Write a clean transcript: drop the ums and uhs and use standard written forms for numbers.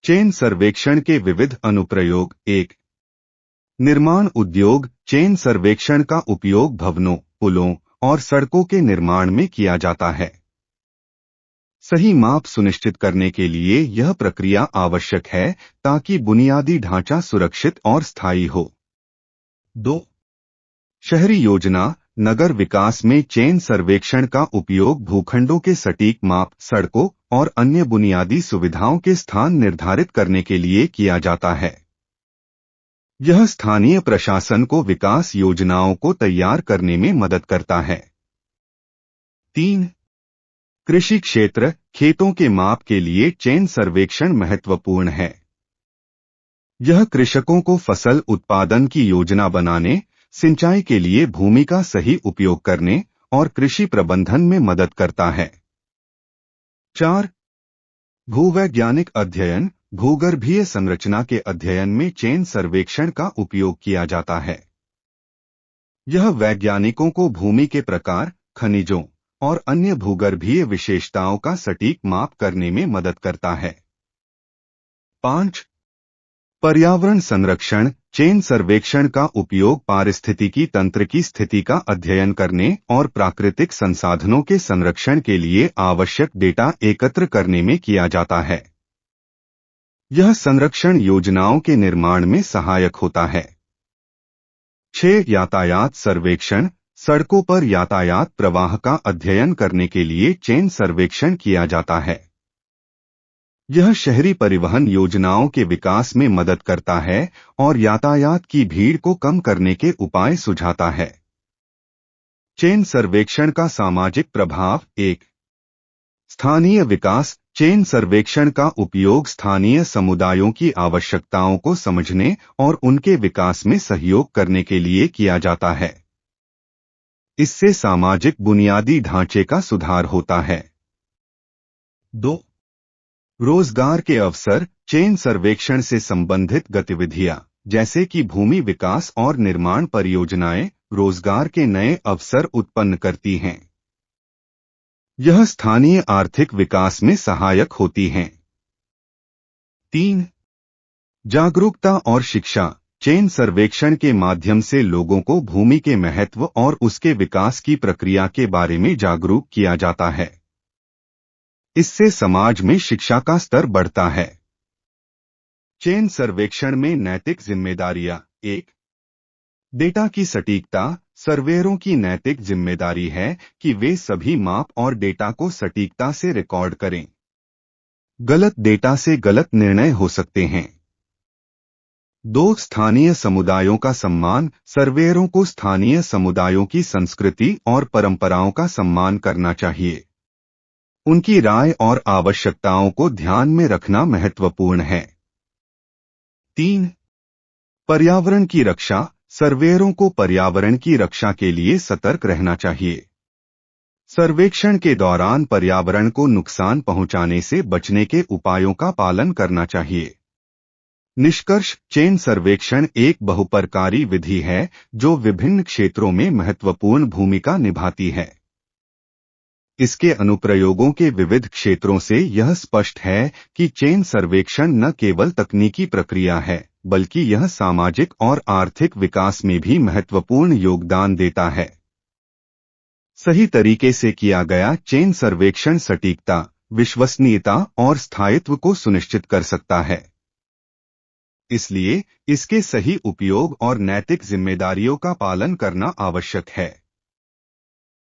Chain सर्वेक्षण के विविध अनुप्रयोग। 1. निर्माण उद्योग। चेन सर्वेक्षण का उपयोग भवनों, पुलों और सड़कों के निर्माण में किया जाता है। सही माप सुनिश्चित करने के लिए यह प्रक्रिया आवश्यक है ताकि बुनियादी ढांचा सुरक्षित और स्थायी हो। 2. शहरी योजना, नगर विकास में चेन सर्वेक्षण का उपयोग भूखंडों के सटीक माप, सड़कों और अन्य बुनियादी सुविधाओं के स्थान निर्धारित करने के लिए किया जाता है। यह स्थानीय प्रशासन को विकास योजनाओं को तैयार करने में मदद करता है। 3. कृषि क्षेत्र, खेतों के माप के लिए चेन सर्वेक्षण महत्वपूर्ण है। यह कृषकों को फसल उत्पादन की योजना बनाने, सिंचाई के लिए भूमि का सही उपयोग करने और कृषि प्रबंधन में मदद करता है। 4. भूवैज्ञानिक अध्ययन, भूगर्भीय संरचना के अध्ययन में चेन सर्वेक्षण का उपयोग किया जाता है। यह वैज्ञानिकों को भूमि के प्रकार, खनिजों और अन्य भूगर्भीय विशेषताओं का सटीक माप करने में मदद करता है। 5. पर्यावरण संरक्षण, चेन सर्वेक्षण का उपयोग पारिस्थितिकी तंत्र की स्थिति का अध्ययन करने और प्राकृतिक संसाधनों के संरक्षण के लिए आवश्यक डेटा एकत्र करने में किया जाता है। यह संरक्षण योजनाओं के निर्माण में सहायक होता है। 6. यातायात सर्वेक्षण, सड़कों पर यातायात प्रवाह का अध्ययन करने के लिए चेन सर्वेक्षण किया जाता है। यह शहरी परिवहन योजनाओं के विकास में मदद करता है और यातायात की भीड़ को कम करने के उपाय सुझाता है। चेन सर्वेक्षण का सामाजिक प्रभाव। 1. स्थानीय विकास, चेन सर्वेक्षण का उपयोग स्थानीय समुदायों की आवश्यकताओं को समझने और उनके विकास में सहयोग करने के लिए किया जाता है। इससे सामाजिक बुनियादी ढांचे का सुधार होता है। 2. रोजगार के अवसर, चेन सर्वेक्षण से संबंधित गतिविधियां, जैसे कि भूमि विकास और निर्माण परियोजनाएं, रोजगार के नए अवसर उत्पन्न करती हैं। यह स्थानीय आर्थिक विकास में सहायक होती हैं। 3. जागरूकता और शिक्षा, चेन सर्वेक्षण के माध्यम से लोगों को भूमि के महत्व और उसके विकास की प्रक्रिया के बारे में जागरूक किया जाता है। इससे समाज में शिक्षा का स्तर बढ़ता है। चेन सर्वेक्षण में नैतिक जिम्मेदारियां। 1. डेटा की सटीकता, सर्वेयरों की नैतिक जिम्मेदारी है कि वे सभी माप और डेटा को सटीकता से रिकॉर्ड करें। गलत डेटा से गलत निर्णय हो सकते हैं। 2. स्थानीय समुदायों का सम्मान, सर्वेयरों को स्थानीय समुदायों की संस्कृति और परंपराओं का सम्मान करना चाहिए। उनकी राय और आवश्यकताओं को ध्यान में रखना महत्वपूर्ण है। 3. पर्यावरण की रक्षा, सर्वेयरों को पर्यावरण की रक्षा के लिए सतर्क रहना चाहिए। सर्वेक्षण के दौरान पर्यावरण को नुकसान पहुंचाने से बचने के उपायों का पालन करना चाहिए। निष्कर्ष, चेन सर्वेक्षण एक बहुप्रकारी विधि है जो विभिन्न क्षेत्रों में महत्वपूर्ण भूमिका निभाती है। इसके अनुप्रयोगों के विविध क्षेत्रों से यह स्पष्ट है कि चेन सर्वेक्षण न केवल तकनीकी प्रक्रिया है, बल्कि यह सामाजिक और आर्थिक विकास में भी महत्वपूर्ण योगदान देता है। सही तरीके से किया गया चेन सर्वेक्षण सटीकता, विश्वसनीयता और स्थायित्व को सुनिश्चित कर सकता है। इसलिए इसके सही उपयोग और नैतिक जिम्मेदारियों का पालन करना आवश्यक है।